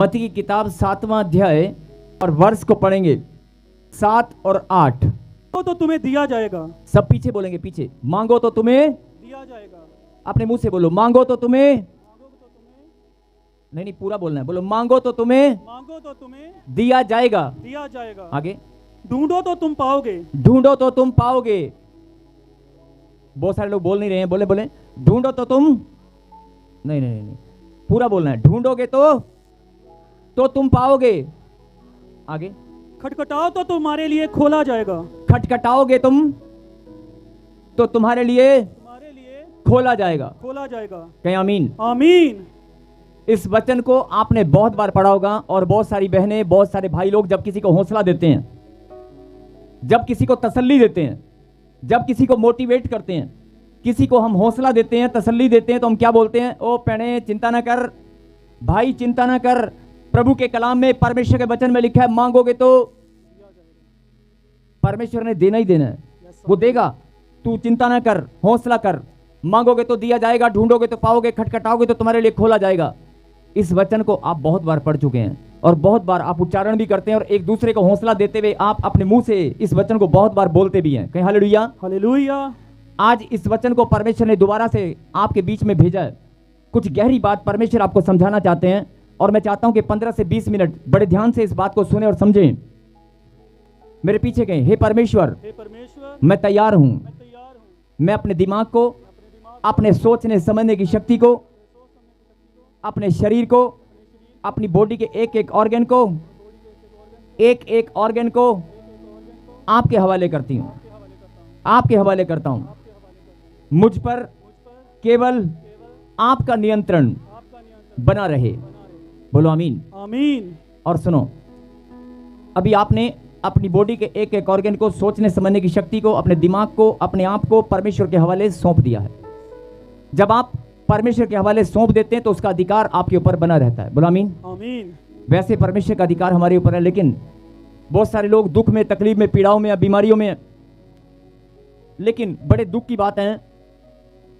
मत्ती की किताब 7वां अध्याय और वर्ष को पढ़ेंगे 7 और 8। तो तुम्हें दिया जाएगा। सब पीछे बोलेंगे, पीछे। मांगो तो तुम्हें दिया जाएगा। अपने मुंह से बोलो, मांगो तो तुम्हें। नहीं, पूरा बोलना है। बोलो, मांगो तो तुम्हें दिया जाएगा। दिया जाएगा। आगे, ढूंढो तो तुम पाओगे। ढूंढो तो तुम पाओगे। बहुत सारे लोग बोल नहीं रहे हैं। बोले बोले ढूंढो तो तुम। नहीं नहीं नहीं, पूरा बोलना है। ढूंढोगे तो तुम पाओगे। आगे, खटखटाओ तो तुम्हारे लिए खोला जाएगा। खटखटाओगे तुम तो तुम्हारे लिए खोला जाएगा। कहीं आमीन। आमीन। इस वचन को आपने बहुत बार पढ़ा होगा, और बहुत सारी बहनें, बहुत सारे भाई लोग जब किसी को हौसला देते हैं, जब किसी को तसल्ली देते हैं, जब किसी को मोटिवेट करते हैं, किसी को हम हौसला देते हैं, तसल्ली देते हैं, तो हम क्या बोलते हैं? ओ पहने, चिंता ना कर भाई, चिंता ना कर। प्रभु के कलाम में, परमेश्वर के वचन में लिखा है, मांगोगे तो परमेश्वर ने देना ही देना है, वो देगा। तू चिंता ना कर, हौसला कर। मांगोगे तो दिया जाएगा, ढूंढोगे तो पाओगे, खटखटाओगे तो तुम्हारे लिए खोला जाएगा। इस वचन को आप बहुत बार पढ़ चुके हैं और बहुत बार आप उच्चारण भी करते हैं, और एक दूसरे को हौसला देते हुए आप अपने मुंह से इस वचन को बहुत बार बोलते भी हैं। कहीं हालेलुया। हालेलुया। आज इस वचन को परमेश्वर ने दोबारा से आपके बीच में भेजा है। कुछ गहरी बात परमेश्वर आपको समझाना चाहते हैं, और मैं चाहता हूं कि 15 से 20 मिनट बड़े ध्यान से इस बात को सुने और समझें। मेरे पीछे कहें, हे परमेश्वर, मैं तैयार हूं। मैं अपने दिमाग को, अपने सोचने समझने की शक्ति को, अपने शरीर को, अपनी बॉडी के एक एक ऑर्गन को आपके हवाले करती हूं, आपके हवाले करता हूं। मुझ पर केवल आपका नियंत्रण बना रहे। बोलो आमीन। आमीन। और सुनो, अभी आपने अपनी बॉडी के एक एक ऑर्गन को, सोचने समझने की शक्ति को, अपने दिमाग को, अपने आप को परमेश्वर के हवाले सौंप दिया है। जब आप परमेश्वर के हवाले सौंप देते हैं तो उसका अधिकार आपके ऊपर बना रहता है। बोलो आमीन। आमीन। वैसे परमेश्वर का अधिकार हमारे ऊपर है, लेकिन बहुत सारे लोग दुख में, तकलीफ में, पीड़ाओं में या बीमारियों में। लेकिन बड़े दुख की बात है,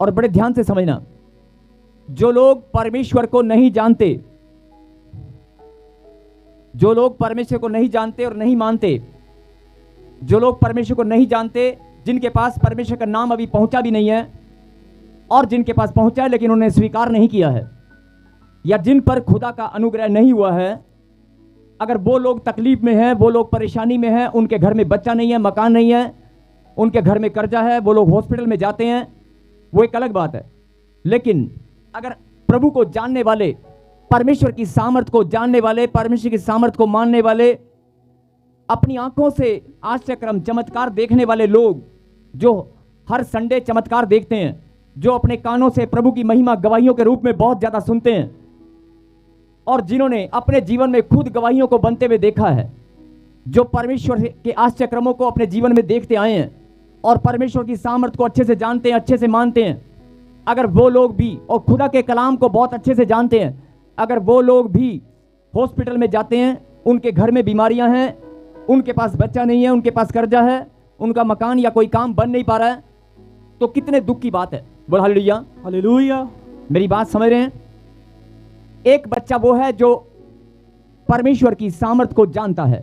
और बड़े ध्यान से समझना, जो लोग परमेश्वर को नहीं जानते, जो लोग परमेश्वर को नहीं जानते और नहीं मानते, जो लोग परमेश्वर को नहीं जानते, जिनके पास परमेश्वर का नाम अभी पहुंचा भी नहीं है, और जिनके पास पहुंचा है लेकिन उन्हें स्वीकार नहीं किया है, या जिन पर खुदा का अनुग्रह नहीं हुआ है, अगर वो लोग तकलीफ में हैं, वो लोग परेशानी में हैं, उनके घर में बच्चा नहीं है, मकान नहीं है, उनके घर में कर्जा है, वो लोग हॉस्पिटल में जाते हैं, वो एक अलग बात है। लेकिन अगर प्रभु को जानने वाले, परमेश्वर की सामर्थ को जानने वाले, परमेश्वर की सामर्थ को मानने वाले, अपनी आंखों से आश्चर्यक्रम चमत्कार देखने वाले लोग, जो हर संडे चमत्कार देखते हैं, जो अपने कानों से प्रभु की महिमा गवाहियों के रूप में बहुत ज्यादा सुनते हैं, और जिन्होंने अपने जीवन में खुद गवाहियों को बनते हुए देखा है, जो परमेश्वर के आश्चर्यक्रमों को अपने जीवन में देखते आए हैं और परमेश्वर की सामर्थ को अच्छे से जानते हैं, अच्छे से मानते हैं, अगर वो लोग भी, और खुदा के कलाम को बहुत अच्छे से जानते हैं, अगर वो लोग भी हॉस्पिटल में जाते हैं, उनके घर में बीमारियां हैं, उनके पास बच्चा नहीं है, उनके पास कर्जा है, उनका मकान या कोई काम बन नहीं पा रहा है, तो कितने दुख की बात है। बोल हालेलुया। हालेलुया। मेरी बात समझ रहे हैं? एक बच्चा वो है जो परमेश्वर की सामर्थ को जानता है,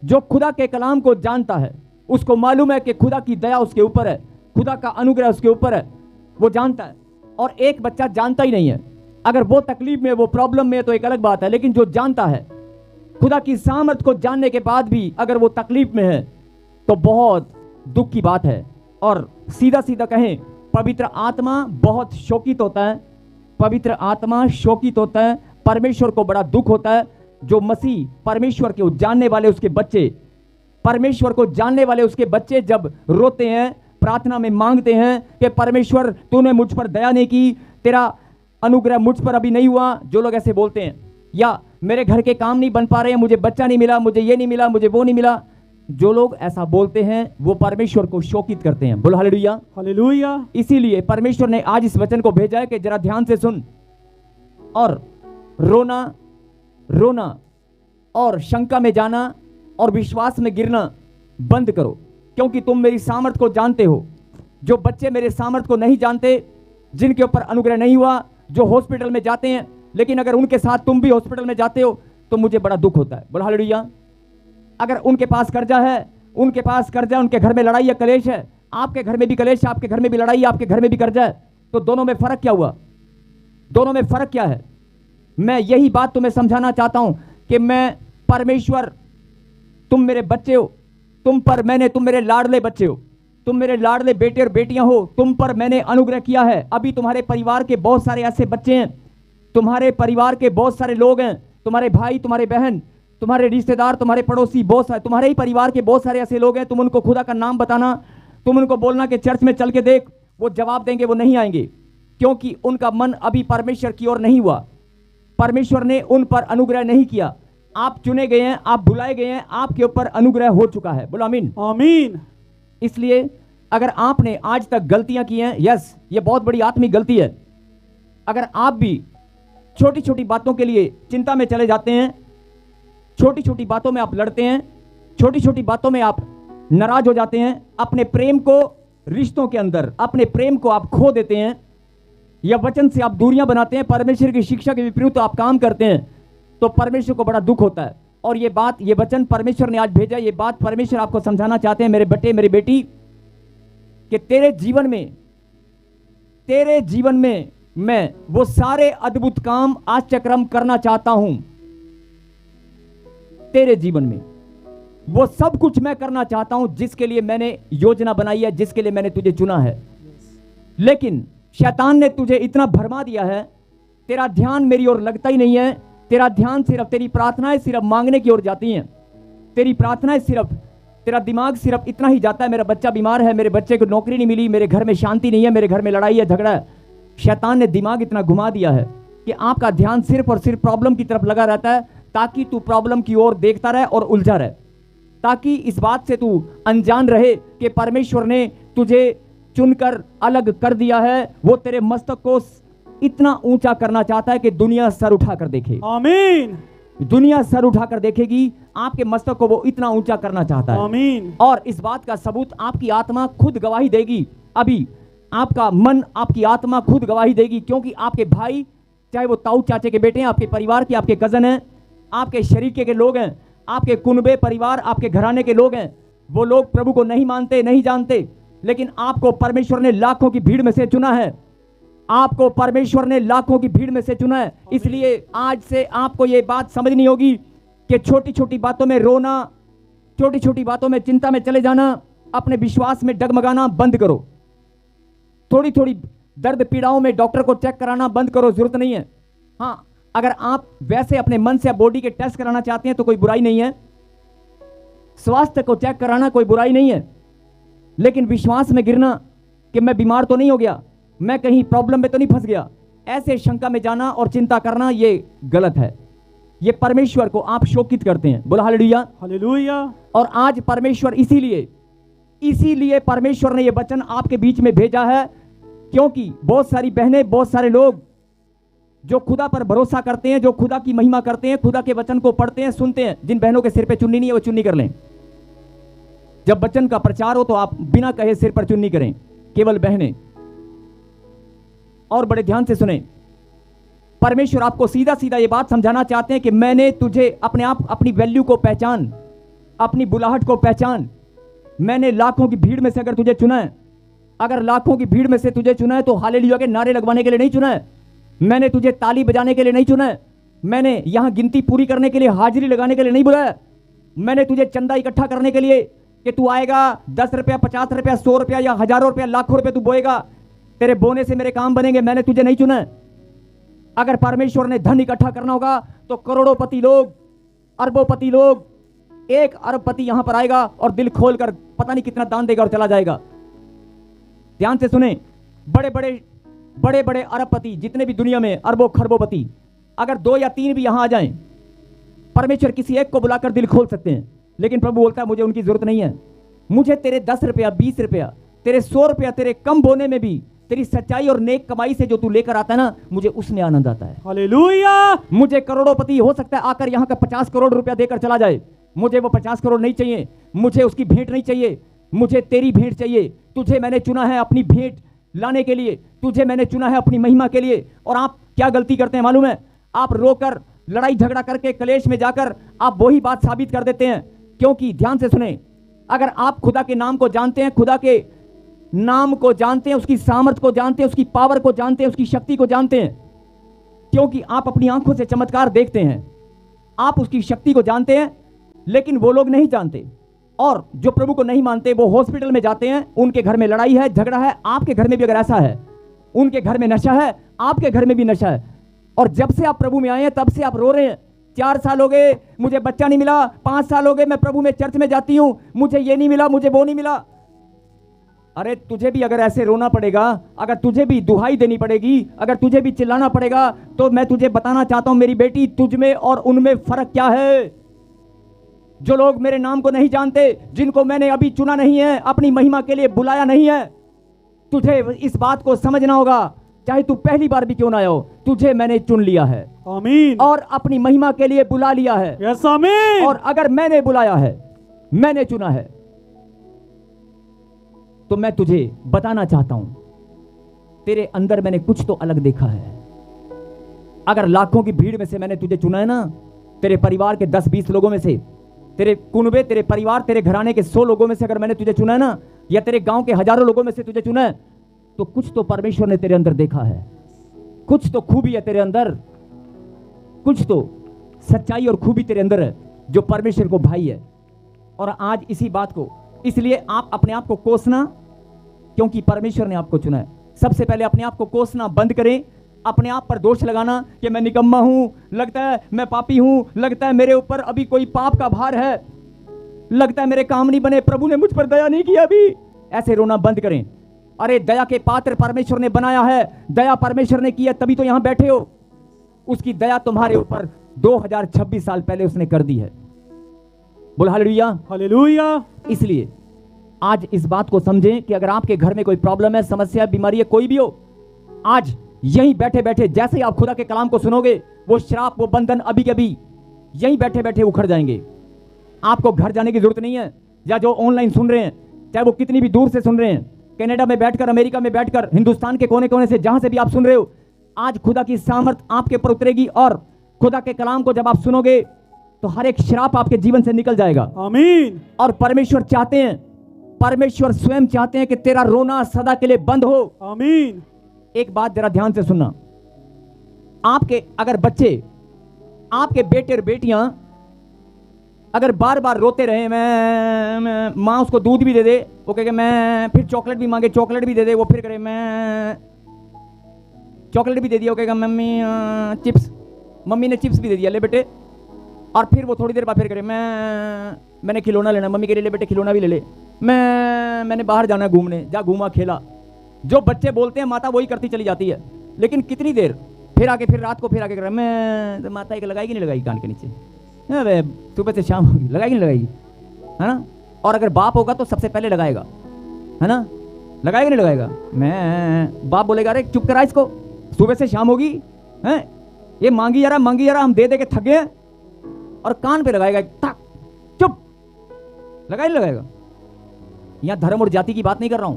जो खुदा के कलाम को जानता है, उसको मालूम है कि खुदा की दया उसके ऊपर है, खुदा का अनुग्रह उसके ऊपर है, वो जानता है। और एक बच्चा जानता ही नहीं है, अगर वो तकलीफ में, वो प्रॉब्लम में है तो एक अलग बात है, लेकिन जो जानता है, खुदा की सामर्थ को जानने के बाद भी अगर वो तकलीफ में है, तो बहुत दुख की बात है। और सीधा सीधा कहें, पवित्र आत्मा बहुत शोकित होता है, पवित्र आत्मा शोकित होता है। परमेश्वर को बड़ा दुख होता है जो मसीह, परमेश्वर के जानने वाले उसके बच्चे, परमेश्वर को जानने वाले उसके बच्चे जब रोते हैं, प्रार्थना में मांगते हैं कि परमेश्वर तूने मुझ पर दया नहीं की, तेरा अनुग्रह मुझ पर अभी नहीं हुआ। जो लोग ऐसे बोलते हैं, या मेरे घर के काम नहीं बन पा रहे हैं, मुझे बच्चा नहीं मिला, मुझे ये नहीं मिला, मुझे वो नहीं मिला, जो लोग ऐसा बोलते हैं वो परमेश्वर को शोकित करते हैं। बोलो हालेलुया। हालेलुया। इसीलिए परमेश्वर ने आज इस वचन को भेजा है कि जरा ध्यान से सुन, और रोना और शंका में जाना और विश्वास में गिरना बंद करो, क्योंकि तुम मेरी सामर्थ को जानते हो। जो बच्चे मेरे सामर्थ को नहीं जानते, जिनके ऊपर अनुग्रह नहीं हुआ, जो हॉस्पिटल में जाते हैं, लेकिन अगर उनके साथ तुम भी हॉस्पिटल में जाते हो तो मुझे बड़ा दुख होता है। बोलो हालेलुया। अगर उनके पास कर्जा है, उनके घर में लड़ाई या कलेश है, आपके घर में भी कलेश, आपके घर में भी लड़ाई, आपके घर में भी कर्जा है, तो दोनों में फर्क क्या हुआ? दोनों में फर्क क्या है? मैं यही बात तुम्हें समझाना चाहता हूं कि मैं परमेश्वर, तुम मेरे बच्चे हो, तुम मेरे लाडले बच्चे हो, तुम मेरे लाडले बेटे और बेटियां हो, तुम पर मैंने अनुग्रह किया है। अभी तुम्हारे परिवार के बहुत सारे ऐसे बच्चे हैं, तुम्हारे परिवार के बहुत सारे लोग हैं, तुम्हारे भाई, तुम्हारे बहन, तुम्हारे रिश्तेदार, तुम्हारे पड़ोसी, बहुत सारे तुम्हारे ही परिवार के बहुत सारे ऐसे लोग हैं। तुम उनको खुदा का नाम बताना, तुम उनको बोलना कि चर्च में चल के देख, वो जवाब देंगे, वो नहीं आएंगे, क्योंकि उनका मन अभी परमेश्वर की ओर नहीं हुआ। परमेश्वर ने उन पर अनुग्रह नहीं किया। आप चुने गए हैं, आप बुलाए गए हैं, आपके ऊपर अनुग्रह हो चुका है। बोलो आमीन। आमीन। इसलिए अगर आपने आज तक गलतियां की हैं, यस, ये बहुत बड़ी आत्मिक गलती है। अगर आप भी छोटी छोटी बातों के लिए चिंता में चले जाते हैं, छोटी छोटी बातों में आप लड़ते हैं, छोटी छोटी बातों में आप नाराज हो जाते हैं, अपने प्रेम को, रिश्तों के अंदर अपने प्रेम को आप खो देते हैं, या वचन से आप दूरियां बनाते हैं, परमेश्वर की शिक्षा के विपरीत आप काम करते हैं, तो परमेश्वर को बड़ा दुख होता है। और ये बात, ये वचन परमेश्वर ने आज भेजा, ये बात परमेश्वर आपको समझाना चाहते हैं, मेरे बेटे, मेरी बेटी, कि तेरे जीवन में मैं वो सारे अद्भुत काम, आश्चर्यक्रम करना चाहता हूं। तेरे जीवन में वो सब कुछ मैं करना चाहता हूं जिसके लिए मैंने योजना बनाई है, जिसके लिए मैंने तुझे चुना है। लेकिन शैतान ने तुझे इतना भरमा दिया है, तेरा ध्यान मेरी ओर लगता ही नहीं है। तेरा ध्यान सिर्फ, तेरी प्रार्थनाएं सिर्फ मांगने की ओर जाती हैं, तेरी प्रार्थनाएं सिर्फ, तेरा दिमाग सिर्फ इतना ही जाता है, मेरा बच्चा बीमार है, मेरे बच्चे को नौकरी नहीं मिली, मेरे घर में शांति नहीं है, मेरे घर में लड़ाई है, झगड़ा है। शैतान ने दिमाग इतना घुमा दिया है कि आपका ध्यान सिर्फ और सिर्फ प्रॉब्लम की तरफ लगा रहता है, ताकि तू प्रॉब्लम की ओर देखता रहे और उलझा रहे, ताकि इस बात से तू अनजान रहे कि परमेश्वर ने तुझे चुनकर अलग कर दिया है। वो तेरे मस्तक को इतना ऊंचा करना चाहता है कि दुनिया सर उठाकर देखे। आमीन। दुनिया सर उठाकर देखेगी, आपके मस्तक को वो इतना ऊंचा करना चाहता है। आमीन। और इस बात का सबूत आपकी आत्मा खुद गवाही देगी। अभी आपका मन, आपकी आत्मा खुद गवाही देगी, क्योंकि आपके भाई, चाहे वो ताऊ चाचे के बेटे हैं, आपके परिवार के, आपके कजन हैं, आपके शरीके के लोग हैं, आपके कुनबे परिवार, आपके घराने के लोग हैं, वो लोग प्रभु को नहीं मानते, नहीं जानते, लेकिन आपको परमेश्वर ने लाखों की भीड़ में से चुना है। आपको परमेश्वर ने लाखों की भीड़ में से चुना है। इसलिए आज से आपको ये बात समझनी होगी कि छोटी छोटी बातों में रोना, छोटी छोटी बातों में चिंता में चले जाना, अपने विश्वास में डगमगाना बंद करो। थोड़ी थोड़ी दर्द पीड़ाओं में डॉक्टर को चेक कराना बंद करो, जरूरत नहीं है। हाँ, अगर आप वैसे अपने मन से बॉडी के टेस्ट कराना चाहते हैं तो कोई बुराई नहीं है, स्वास्थ्य को चेक कराना कोई बुराई नहीं है, लेकिन विश्वास में गिरना कि मैं बीमार तो नहीं हो गया, मैं कहीं प्रॉब्लम में तो नहीं फंस गया, ऐसे शंका में जाना और चिंता करना, ये गलत है। ये परमेश्वर को आप शोकित करते हैं। बोला हालेलुया। हालेलुया। और आज परमेश्वर इसीलिए परमेश्वर ने ये वचन आपके बीच में भेजा है, क्योंकि बहुत सारी बहनें, बहुत सारे लोग जो खुदा पर भरोसा करते हैं, जो खुदा की महिमा करते हैं, खुदा के वचन को पढ़ते हैं, सुनते हैं, जिन बहनों के सिर पे चुन्नी नहीं है वो चुन्नी कर लें। जब वचन का प्रचार हो तो आप बिना कहे सिर पर चुन्नी करें, केवल बहनें। और बड़े ध्यान से सुने, परमेश्वर आपको सीधा सीधा ये बात समझाना चाहते हैं कि मैंने तुझे अपनी वैल्यू को पहचान, अपनी बुलाहट को पहचान। मैंने लाखों की भीड़ में से अगर तुझे चुना है, अगर लाखों की भीड़ में से तुझे चुना है, तो हालेलुया के नारे लगवाने के लिए नहीं चुना है। मैंने तुझे ताली बजाने के लिए नहीं चुना है। मैंने यहां गिनती पूरी करने के लिए, हाजिरी लगाने के लिए नहीं बुलाया। मैंने तुझे चंदा इकट्ठा करने के लिए कि तू आएगा, 10 रुपया, 50 रुपया, 100 रुपया या हजारों रुपया, लाखों रुपया तू बोएगा, तेरे बोने से मेरे काम बनेंगे। मैंने तुझे नहीं चुना है। अगर परमेश्वर ने धन इकट्ठा करना होगा तो करोड़ोंपति लोग, अरबोंपति लोग, 1 अरबपति यहां पर आएगा और दिल खोलकर पता नहीं कितना दान देगा और चला जाएगा। ध्यान से सुने, बड़े बड़े अरबपति जितने भी दुनिया में, अरबों खरबोंपति, अगर 2 या 3 भी यहां आ जाएं, परमेश्वर किसी एक को बुलाकर दिल खोल सकते हैं। लेकिन प्रभु बोलता है मुझे उनकी जरूरत नहीं है। मुझे तेरे 10 रुपया, 20 रुपया, तेरे 100 रुपया, तेरे कम बोने में भी तेरी सच्चाई और नेक कमाई से जो तू लेकर आता है ना, मुझे उसमें आनंद आता है। हालेलुया। मुझे करोड़ोंपति हो सकता है आकर यहाँ का 50 करोड़ रुपया देकर चला जाए, मुझे वो 50 करोड़ नहीं चाहिए, मुझे उसकी भेंट नहीं चाहिए, मुझे तेरी भेंट चाहिए। तुझे मैंने चुना है अपनी भेंट लाने के लिए, तुझे मैंने चुना है अपनी महिमा के लिए। और आप क्या गलती करते हैं मालूम है? आप रोकर, लड़ाई झगड़ा करके, कलेश में जाकर आप वही बात साबित कर देते हैं। क्योंकि ध्यान से सुने, अगर आप खुदा के नाम को जानते हैं, खुदा के नाम को जानते हैं, उसकी सामर्थ्य को जानते हैं, उसकी पावर को जानते हैं, उसकी शक्ति को जानते हैं, क्योंकि आप अपनी आंखों से चमत्कार देखते हैं, आप उसकी शक्ति को जानते हैं, लेकिन वो लोग नहीं जानते। और जो प्रभु को नहीं मानते वो हॉस्पिटल में जाते हैं, उनके घर में लड़ाई है, झगड़ा है। आपके घर में भी अगर ऐसा है, उनके घर में नशा है, आपके घर में भी नशा है, और जब से आप प्रभु में आए हैं तब से आप रो रहे हैं, 4 साल हो गए मुझे बच्चा नहीं मिला, 5 साल हो गए मैं प्रभु में चर्च में जाती हूं, मुझे ये नहीं मिला, मुझे वो नहीं मिला। अरे तुझे भी अगर ऐसे रोना पड़ेगा, अगर तुझे भी दुहाई देनी पड़ेगी, अगर तुझे भी चिल्लाना पड़ेगा, तो मैं तुझे बताना चाहता हूं मेरी बेटी, तुझ में और उनमें फर्क क्या है। जो लोग मेरे नाम को नहीं जानते, जिनको मैंने अभी चुना नहीं है, अपनी महिमा के लिए बुलाया नहीं है, तुझे इस बात को समझना होगा, चाहे तू पहली बार भी क्यों ना हो, तुझे मैंने चुन लिया है, आमीन, और अपनी महिमा के लिए बुला लिया है। यस आमीन। और अगर मैंने बुलाया है, मैंने चुना है, तो मैं तुझे बताना चाहता हूं, तेरे अंदर मैंने कुछ तो अलग देखा है। अगर लाखों की भीड़ में से मैंने तुझे चुना है ना, तेरे परिवार के 10-20 लोगों में से, तेरे कुनबे, तेरे परिवार, तेरे घराने के 100 लोगों में से अगर मैंने तुझे चुना है ना, या तेरे गांव के हजारों लोगों में से तुझे चुना है, तो कुछ तो परमेश्वर ने तेरे अंदर देखा है, कुछ तो खूबी है तेरे अंदर, कुछ तो सच्चाई और खूबी तेरे अंदर है जो परमेश्वर को भाई है। और आज इसी बात को, इसलिए आप अपने आप को कोसना, क्योंकि परमेश्वर ने आपको चुना है। सबसे पहले अपने आप को कोसना बंद करें, अपने आप पर दोष लगाना कि मैं निकम्मा हूं, लगता है मैं पापी हूं, लगता है मेरे ऊपर अभी कोई पाप का भार है, लगता है मेरे काम नहीं बने, प्रभु ने मुझ पर दया नहीं किया अभी, ऐसे रोना बंद करें। अरे दया के पात्र परमेश्वर ने बनाया है, दया परमेश्वर ने किया, तभी तो यहां बैठे हो। उसकी दया तुम्हारे ऊपर 2026 साल पहले उसने कर दी है। बोल हालेलुया, हालेलुया। इसलिए आज इस बात को समझें कि अगर आपके घर में कोई प्रॉब्लम है, समस्या, बीमारी है, कोई भी हो, आज यहीं बैठे बैठे जैसे ही आप खुदा के कलाम को सुनोगे, वो श्राप, वो बंधन अभी के अभी यहीं बैठे बैठे उखड़ जाएंगे। आपको घर जाने की जरूरत नहीं है। या जो ऑनलाइन सुन रहे हैं, चाहे वो कितनी भी दूर से सुन रहे हैं, कनाडा में बैठकर, अमेरिका में बैठकर, हिंदुस्तान के कोने कोने से, जहां से भी आप सुन रहे हो, आज खुदा की सामर्थ आपके ऊपर उतरेगी, और खुदा के कलाम को जब आप सुनोगे तो हर एक श्राप आपके जीवन से निकल जाएगा। आमीन। और परमेश्वर चाहते हैं, परमेश्वर स्वयं चाहते हैं कि तेरा रोना सदा के लिए बंद हो। आमीन। एक बात जरा ध्यान से सुनना, आपके अगर बच्चे, आपके बेटे और बेटियां अगर बार बार रोते रहे, मैं माँ उसको दूध भी दे दे, वो कहे मैं, फिर चॉकलेट भी मांगे, चॉकलेट भी दे दे, वो फिर करे मैं, चॉकलेट भी दे दिया, वो कहेगा मम्मी चिप्स, मम्मी ने चिप्स भी दे दिया, ले बेटे, और फिर वो थोड़ी देर बाद फिर करे मैंने खिलौना लेना, मम्मी के लिए ले बेटे खिलौना भी ले ले, मैंने बाहर जाना है घूमने, जा घूमा खेला। जो बच्चे बोलते हैं माता वही करती चली जाती है, लेकिन कितनी देर, फिर आके, फिर रात को फिर आके करे मैं, तो माता एक लगाएगी नहीं लगाएगी कान के नीचे, अरे सुबह से शाम होगी, लगाएगी नहीं लगाएगी, है ना। और अगर बाप होगा तो सबसे पहले लगाएगा, है ना, लगाएगा नहीं लगाएगा। मैं बाप बोलेगा अरे चुप करा इसको, सुबह से शाम होगी, है ये मांगी जा रहा, हम दे दे के थक गए, और कान पे लगाएगा, चुप, लगाएगा नहीं लगाएगा। यहां धर्म और जाति की बात नहीं कर रहा हूं,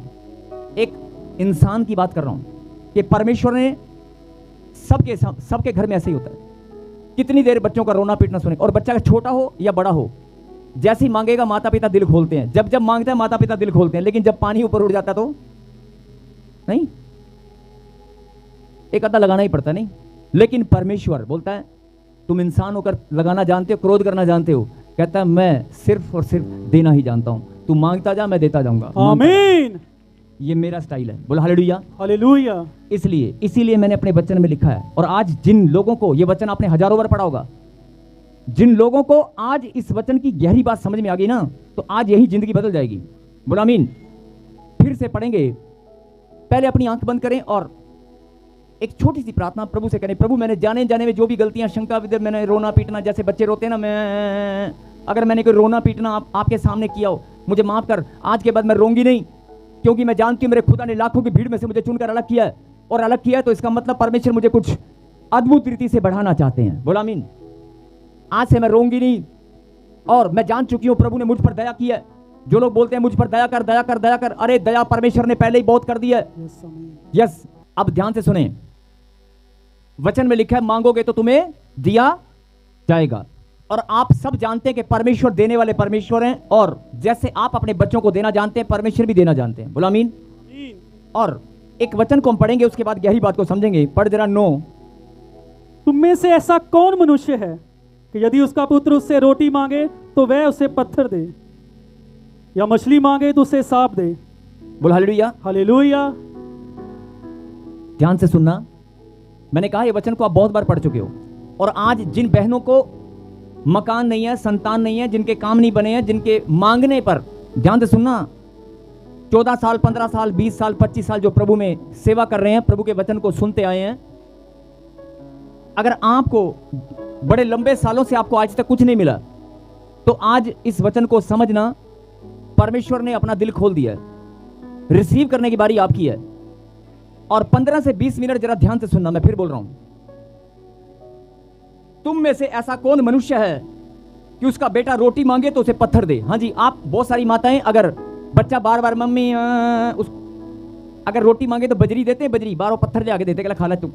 एक इंसान की बात कर रहा हूं कि परमेश्वर ने सबके घर में ऐसे ही होता है। कितनी देर बच्चों का रोना पीटना सुने, और बच्चा छोटा हो या बड़ा हो, जैसे ही मांगेगा माता पिता दिल खोलते हैं, जब मांगता है माता पिता दिल खोलते हैं, लेकिन जब पानी ऊपर उड़ जाता है तो नहीं, एक अद्धा लगाना ही पड़ता नहीं। लेकिन परमेश्वर बोलता है तुम इंसान होकर लगाना जानते हो, क्रोध करना जानते हो, कहता है मैं सिर्फ और सिर्फ देना ही जानता हूं, तू मांगता जा, मैं देता जाऊंगा। आमीन। ये मेरा स्टाइल है। बोल हालेलुया, हालेलुया। इसीलिए मैंने अपने वचन में लिखा है, और आज जिन लोगों को ये वचन आपने हजारों बार पढ़ा होगा, जिन लोगों को आज इस वचन की गहरी बात समझ में आ गई ना, तो आज यही जिंदगी बदल जाएगी। बोल आमीन। फिर से पढ़ेंगे, पहले अपनी आंख बंद करें और एक छोटी सी प्रार्थना प्रभु से करें। प्रभु मैंने जाने जाने में जो भी गलतियां, शंका, मैंने रोना पीटना, जैसे बच्चे रोते हैं ना, मैं अगर मैंने कोई रोना पीटना आपके सामने किया हो, मुझे माफ कर, आज के बाद मैं रोंगी नहीं, क्योंकि मैं जानती हूं मेरे खुदा ने लाखों की भीड़ में से मुझे चुनकर अलग किया है, और अलग किया है तो इसका मतलब परमेश्वर मुझे कुछ अद्भुत रीति से बढ़ाना चाहते हैं। बोला आमीन। आज से मैं रोंगी नहीं, और मैं जान चुकी हूं प्रभु ने मुझ पर दया की है। जो लोग बोलते हैं मुझ पर दया कर, दया कर, दया कर, अरे दया परमेश्वर ने पहले ही बहुत कर दी है। यस। अब ध्यान से सुने, वचन में लिखा है मांगोगे तो तुम्हें दिया जाएगा। और आप सब जानते हैं कि परमेश्वर देने वाले परमेश्वर हैं, और जैसे आप अपने बच्चों को देना जानते हैं, परमेश्वर भी देना जानते हैं। बोलो आमीन। आमीन। और एक वचन को हम पढ़ेंगे, उसके बाद गहरी बात को समझेंगे। पढ़ जरा 9। तुम में से ऐसा कौन मनुष्य है कि यदि उसका पुत्र उससे रोटी मांगे तो वह उसे पत्थर दे, या मछली मांगे तो उसे सांप दे? बोलो हालेलुया। हालेलुया। ध्यान से सुनना, मैंने कहा ये वचन को आप बहुत बार पढ़ चुके हो। और आज जिन बहनों को मकान नहीं है, संतान नहीं है, जिनके काम नहीं बने हैं, जिनके मांगने पर, ध्यान से सुनना, 14 साल 15 साल 20 साल 25 साल जो प्रभु में सेवा कर रहे हैं, प्रभु के वचन को सुनते आए हैं, अगर आपको बड़े लंबे सालों से आपको आज तक कुछ नहीं मिला, तो आज इस वचन को समझना, परमेश्वर ने अपना दिल खोल दिया है, रिसीव करने की बारी आपकी है। और 15 से 20 मिनट जरा ध्यान से सुनना, मैं फिर बोल रहा हूं। तुम में से ऐसा कौन मनुष्य है कि उसका बेटा रोटी मांगे तो उसे पत्थर दे? हाँ जी, आप बहुत सारी माताएं, अगर बच्चा बार बार मम्मी अगर रोटी मांगे तो बजरी देते हैं, बजरी बार पत्थर जाके देते, खा ला तू।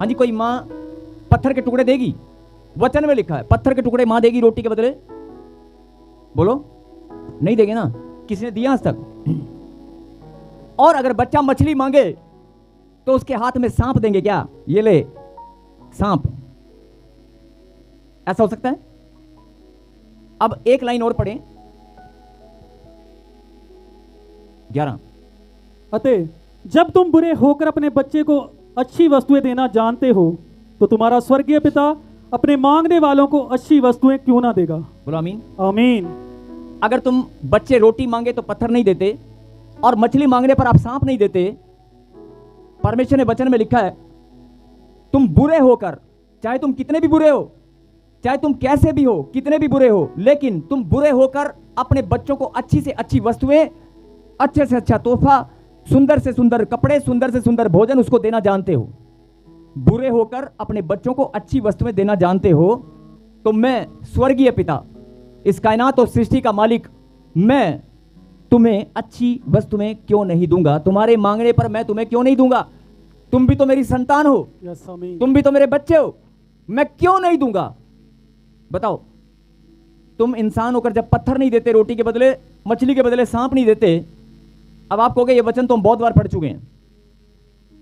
हाँ जी, कोई माँ पत्थर के टुकड़े देगी? वचन में लिखा है पत्थर के टुकड़े मां देगी रोटी के बदले। बोलो नहीं देगी ना, किसी ने दिया आज तक? और अगर बच्चा मछली मांगे तो उसके हाथ में सांप देंगे क्या? ये ले सांप, ऐसा हो सकता है? अब एक लाइन और पढ़ें, 11। अतः जब तुम बुरे होकर अपने बच्चे को अच्छी वस्तुएं देना जानते हो, तो तुम्हारा स्वर्गीय पिता अपने मांगने वालों को अच्छी वस्तुएं क्यों ना देगा? बोलो आमीन। आमीन। अगर तुम बच्चे रोटी मांगे तो पत्थर नहीं देते, और मछली मांगने पर आप सांप नहीं देते, परमेश्वर ने वचन में लिखा है तुम बुरे होकर, चाहे तुम कितने भी बुरे हो, चाहे तुम कैसे भी हो, कितने भी बुरे हो, लेकिन तुम बुरे होकर अपने बच्चों को अच्छी से अच्छी वस्तुएं, अच्छे से अच्छा तोहफा, सुंदर से सुंदर कपड़े, सुंदर से सुंदर भोजन उसको देना जानते हो। बुरे होकर अपने बच्चों को अच्छी वस्तुएं देना जानते हो, तो मैं स्वर्गीय पिता, इस कायनात और सृष्टि का मालिक, मैं तुम्हें अच्छी वस्तुएं क्यों नहीं दूंगा? तुम्हारे मांगने पर मैं तुम्हें क्यों नहीं दूंगा? तुम भी तो मेरी संतान हो, यस आमीन। तुम भी तो मेरे बच्चे हो, मैं क्यों नहीं दूंगा? बताओ, तुम इंसान होकर जब पत्थर नहीं देते रोटी के बदले, मछली के बदले सांप नहीं देते, अब आप कहोगे ये वचन तो हम बहुत बार पढ़ चुके हैं।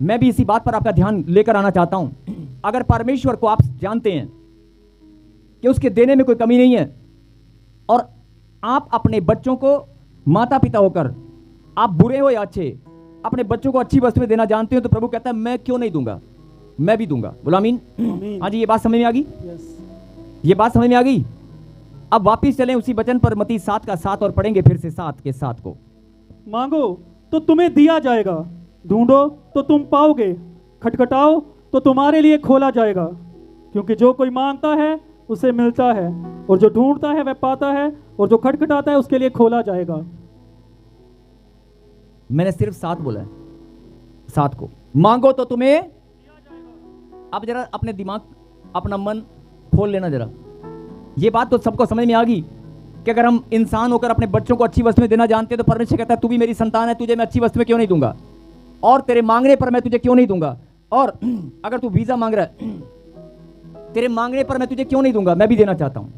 मैं भी इसी बात पर आपका ध्यान लेकर आना चाहता हूं। अगर परमेश्वर को आप जानते हैं कि उसके देने में कोई कमी नहीं है, और आप अपने बच्चों को, माता पिता होकर, आप बुरे हो या अच्छे, अपने बच्चों को अच्छी वस्तुएं देना जानते हो, तो प्रभु कहता है मैं क्यों नहीं दूंगा? मैं भी दूंगा। बोलो आमीन। हाँ जी, ये बात समझ में आ गई? यस। ये बात समझ में आ गई? अब वापिस चलें उसी वचन पर, मत्ती 7 का 7, और पढ़ेंगे फिर से 7 के 7 को। मांगो तो तुम्हें दिया जाएगा, ढूंढो तो तुम पाओगे, खटखटाओ तो तुम्हारे लिए खोला जाएगा। क्योंकि जो कोई मांगता है उसे मिलता है, और जो ढूंढता है वह पाता है, और जो खटखटाता है उसके लिए खोला जाएगा। मैंने सिर्फ 7 बोला है, 7 को। मांगो तो तुम्हें। अब जरा अपने दिमाग, अपना मन खोल लेना जरा। ये बात तो सबको समझ में आ गई कि अगर हम इंसान होकर अपने बच्चों को अच्छी वस्तुएं देना जानते हैं, तो परमेश्वर कहता है तू भी मेरी संतान है, तुझे मैं अच्छी वस्तुएं क्यों नहीं दूंगा? और तेरे मांगने पर मैं तुझे क्यों नहीं दूंगा? और अगर तू वीजा मांग रहा है, तेरे मांगने पर मैं तुझे क्यों नहीं दूंगा? मैं भी देना चाहता हूं,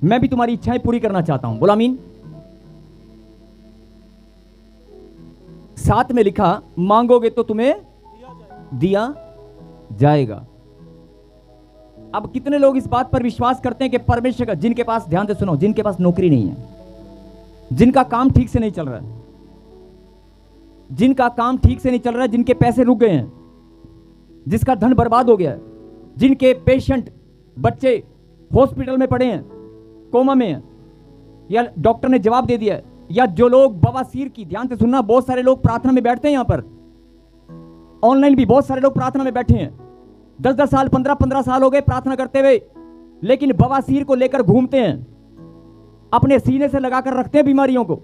मैं भी तुम्हारी इच्छाएं पूरी करना चाहता हूं। बोला आमीन। 7 में लिखा मांगोगे तो तुम्हें दिया जाएगा। अब कितने लोग इस बात पर विश्वास करते हैं कि परमेश्वर का, जिनके पास, ध्यान से सुनो, जिनके पास नौकरी नहीं है, जिनका काम ठीक से नहीं चल रहा है, जिनका काम ठीक से नहीं चल रहा है, जिनके पैसे रुक गए हैं, जिसका धन बर्बाद हो गया है, जिनके पेशेंट बच्चे हॉस्पिटल में पड़े हैं, कोमा में हैं, या डॉक्टर ने जवाब दे दिया है, या जो लोग बवासीर की, ध्यान से सुनना, बहुत सारे लोग प्रार्थना में बैठते हैं, यहां पर ऑनलाइन भी बहुत सारे लोग प्रार्थना में बैठे हैं, 10-10 साल 15-15 साल हो गए प्रार्थना करते हुए, लेकिन बवासीर को लेकर घूमते हैं, अपने सीने से लगाकर रखते हैं बीमारियों को,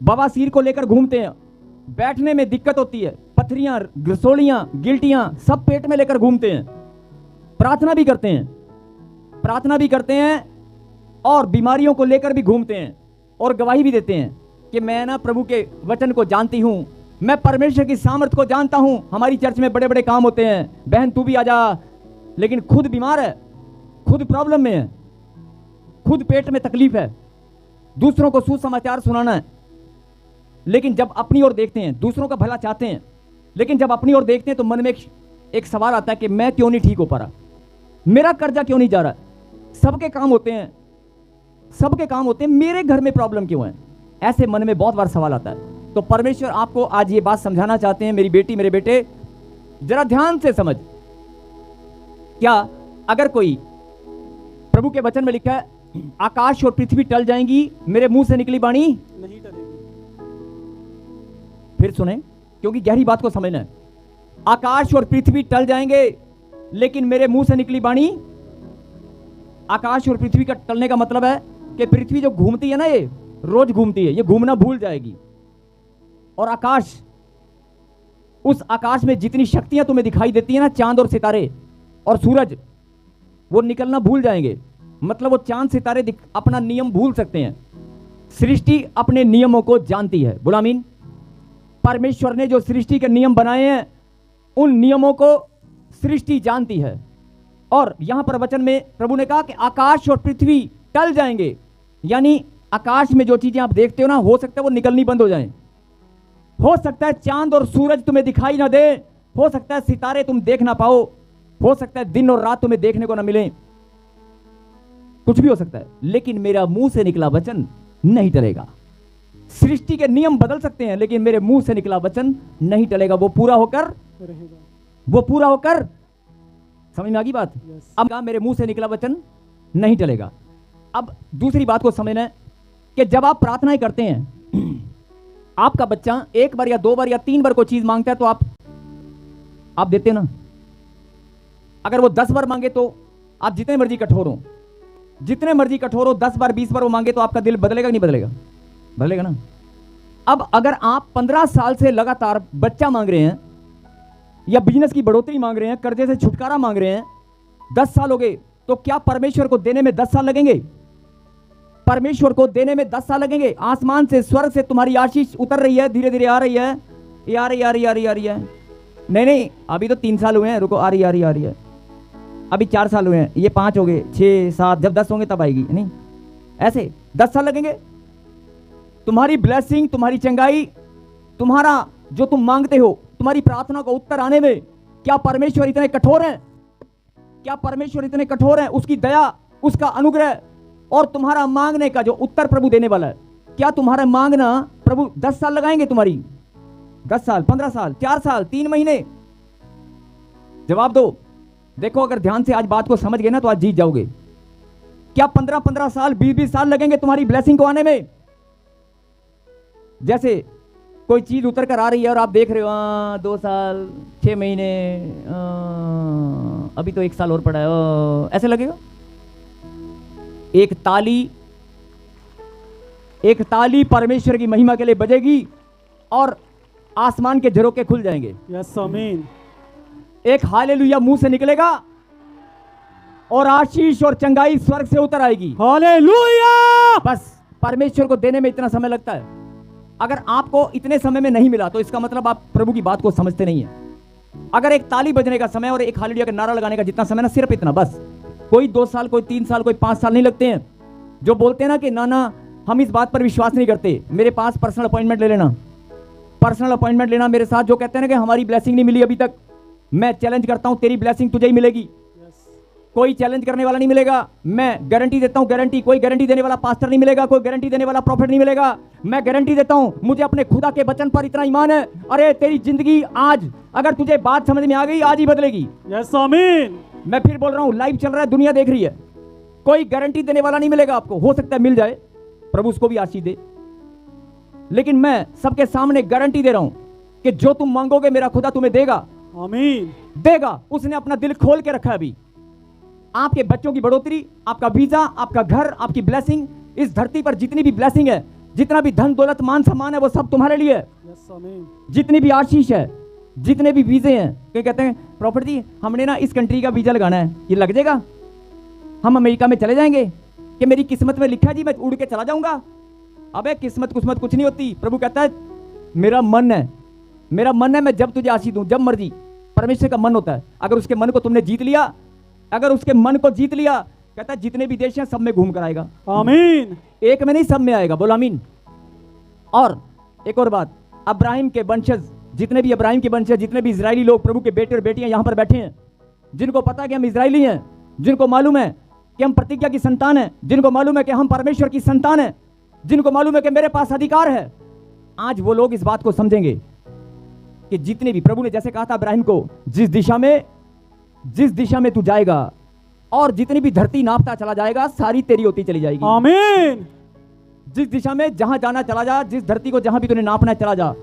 बवासीर को लेकर घूमते हैं, बैठने में दिक्कत होती है, पथरियां, ग्रसोलियां, गिल्टियां सब पेट में लेकर घूमते हैं, प्रार्थना भी करते हैं, प्रार्थना भी करते हैं, और बीमारियों को लेकर भी घूमते हैं, और गवाही भी देते हैं कि मैं ना प्रभु के वचन को जानती हूं, मैं परमेश्वर की सामर्थ को जानता हूं। हमारी चर्च में बड़े बड़े काम होते हैं, बहन तू भी आ जा, लेकिन खुद बीमार है, खुद प्रॉब्लम में है, खुद पेट में तकलीफ है, दूसरों को सुसमाचार सुनाना है, लेकिन जब अपनी ओर देखते हैं, दूसरों का भला चाहते हैं, लेकिन जब अपनी ओर देखते हैं तो मन में एक सवाल आता है कि मैं क्यों नहीं ठीक हो पा रहा, मेरा कर्जा क्यों नहीं जा रहा। सबके काम होते हैं, सबके काम होते हैं, मेरे घर में प्रॉब्लम क्यों है, ऐसे मन में बहुत बार सवाल आता है। तो परमेश्वर आपको आज ये बात समझाना चाहते हैं, मेरी बेटी मेरे बेटे जरा ध्यान से समझ। क्या अगर कोई, प्रभु के वचन में लिखा है आकाश और पृथ्वी टल जाएंगी, मेरे मुंह से निकली वाणी नहीं टलेगी। फिर सुने, क्योंकि गहरी बात को समझना है। आकाश और पृथ्वी टल जाएंगे, लेकिन मेरे मुंह से निकली वाणी। आकाश और पृथ्वी का टलने का मतलब है कि पृथ्वी जो घूमती है ना, ये रोज घूमती है, ये घूमना भूल जाएगी। और आकाश, उस आकाश में जितनी शक्तियां तुम्हें दिखाई देती है ना, चांद और सितारे और सूरज, वो निकलना भूल जाएंगे। मतलब वो चांद सितारे अपना नियम भूल सकते हैं। सृष्टि अपने नियमों को जानती है। बोला आमीन। परमेश्वर ने जो सृष्टि के नियम बनाए हैं, उन नियमों को सृष्टि जानती है। और यहां पर वचन में प्रभु ने कहा कि आकाश और पृथ्वी टल जाएंगे, यानी आकाश में जो चीजें आप देखते हो ना, हो सकता है वो निकलनी बंद हो जाएं। हो सकता है चांद और सूरज तुम्हें दिखाई ना दे, हो सकता है सितारे तुम देख ना पाओ, हो सकता है दिन और रात तुम्हें देखने को ना मिले, कुछ भी हो सकता है, लेकिन मेरा मुंह से निकला वचन नहीं टलेगा। सृष्टि के नियम बदल सकते हैं, लेकिन मेरे मुंह से निकला वचन नहीं टलेगा, वो पूरा होकर रहेगा, वो पूरा होकर। समझ में आ गई बात? Yes. अब कहा मेरे मुंह से निकला वचन नहीं टलेगा। अब दूसरी बात को समझना है कि जब आप प्रार्थनाएं करते हैं, आपका बच्चा एक बार या दो बार या तीन बार कोई चीज मांगता है तो आप देते ना। अगर वो 10 बार मांगे तो आप जितने मर्जी कठोर हो, जितने मर्जी कठोर हो, 10 बार 20 बार वो मांगे तो आपका दिल बदलेगा कि नहीं बदलेगा? बदलेगा ना। अब अगर आप 15 साल से लगातार बच्चा मांग रहे हैं, या बिजनेस की बढ़ोतरी मांग रहे हैं, कर्जे से छुटकारा मांग रहे हैं, 10 साल हो गए, तो क्या परमेश्वर को देने में 10 साल लगेंगे? परमेश्वर को देने में 10 साल लगेंगे? आसमान से, स्वर्ग से तुम्हारी आशीष उतर रही है, धीरे धीरे आ रही है, ये आ रही है। नहीं, अभी तो 3 साल हुए हैं, रुको, आ रही है। अभी 4 साल हुए हैं, ये 5 हो गए, 6 7, जब 10 होंगे तब आएगी। नहीं, ऐसे 10 साल लगेंगे। तुम्हारी ब्लेसिंग, तुम्हारी चंगाई, तुम्हारा जो तुम मांगते हो, तुम्हारी प्रार्थना का उत्तर आने में क्या परमेश्वर इतने कठोर हैं? क्या परमेश्वर इतने कठोर हैं? उसकी दया, उसका अनुग्रह और तुम्हारा मांगने का जो उत्तर प्रभु देने वाला है, क्या तुम्हारा मांगना प्रभु 10 साल लगाएंगे? तुम्हारी 10 साल, 15 साल, 4 साल, 3 महीने? जवाब दो। देखो, अगर ध्यान से आज बात को समझ गए ना तो आज जीत जाओगे। क्या 15-15 साल, 20-20 साल लगेंगे तुम्हारी ब्लेसिंग को आने में? जैसे कोई चीज उतर कर आ रही है और आप देख रहे हो 2 साल, 6 महीने, अभी तो 1 साल और पड़ा है, ऐसे लगेगा। एक ताली परमेश्वर की महिमा के लिए बजेगी और आसमान के झरोके खुल जाएंगे। यस आमीन। एक हालेलुया मुंह से निकलेगा और आशीष और चंगाई स्वर्ग से उतर आएगी। हालेलुया। बस परमेश्वर को देने में इतना समय लगता है। अगर आपको इतने समय में नहीं मिला तो इसका मतलब आप प्रभु की बात को समझते नहीं है। अगर एक ताली बजने का समय और एक हालेलुया का नारा लगाने का जितना समय ना, सिर्फ इतना, बस। कोई 2 साल, कोई 3 साल, कोई 5 साल नहीं लगते हैं। जो बोलते हैं ना कि ना हम इस बात पर विश्वास नहीं करते, मेरे पास पर्सनल अपॉइंटमेंट ले लेना, पर्सनल अपॉइंटमेंट लेना मेरे साथ। जो कहते हैं ना कि हमारी ब्लेसिंग नहीं मिली अभी तक, मैं चैलेंज करता हूं, तेरी ब्लेसिंग तुझे ही मिलेगी। कोई चैलेंज करने वाला नहीं मिलेगा। मैं गारंटी देता हूं, गारंटी। कोई गारंटी देने वाला पास्टर नहीं मिलेगा, कोई गारंटी देने वाला प्रॉफिट नहीं मिलेगा। मैं गारंटी देता हूं, मुझे अपने खुदा के वचन पर इतना ईमान है। अरे तेरी जिंदगी आज, अगर तुझे बात समझ में आ गई, आज ही बदलेगी। यस आमीन। मैं फिर बोल रहा हूं, लाइव चल रहा है, दुनिया देख रही है। कोई गारंटी देने वाला नहीं मिलेगा आपको। हो सकता है मिल जाए, प्रभु उसको भी आशीष दे, लेकिन मैं सबके सामने गारंटी दे रहा हूं कि जो तुम मांगोगे मेरा खुदा तुम्हें देगा। आमीन। देगा। उसने अपना दिल खोल के रखा है अभी। आपके बच्चों की बढ़ोतरी, आपका वीजा, आपका घर, आपकी ब्लेसिंग, इस धरती पर जितनी भी ब्लेसिंग है, जितना भी धन दौलत मान सम्मान है, वो सब तुम्हारे लिए है। यस आमीन। जितनी भी आशीष है, जितने भी वीजे हैं, क्या कहते हैं प्रॉफिट जी, हमने ना इस कंट्री का वीजा लगाना है, ये लग जाएगा, हम अमेरिका में चले जाएंगे, कि मेरी किस्मत में लिखा है जी मैं उड़ के चला जाऊंगा। अबे किस्मत कुछ नहीं होती। प्रभु कहता है मेरा मन है मेरा मन है मैं जब तुझे आशीष दूं, जब मर्जी। परमेश्वर का मन होता है। अगर उसके मन को तुमने जीत लिया, अगर उसके मन को जीत लिया, कहता है जितने भी देश हैं सब में घूम कर आएगा। आमीन। एक में नहीं, सब में आएगा। बोलो आमीन। और एक और बात, अब्राहिम के वंशज, जितने भी अब्राहिम के वंशज, जितने भी इजरायली लोग, प्रभु के बेटे और बेटियां यहां पर बैठे हैं, जिनको पता है कि हम इजरायली हैं, जिनको मालूम है कि हम प्रतिज्ञा की संतान हैं, जिनको मालूम है कि हम परमेश्वर की संतान हैं, जिनको मालूम है कि मेरे पास अधिकार है, आज वो लोग इस बात को समझेंगे कि जितने भी, प्रभु ने जैसे कहा था अब्राहिम को, जिस दिशा में तू जाएगा और जितनी भी धरती नापता चला जाएगा, सारी तेरी होती चली जाएगी। आमीन। जिस दिशा में जहां जाना चला जा, जिस धरती को जहां भी तूने नापना चला जा,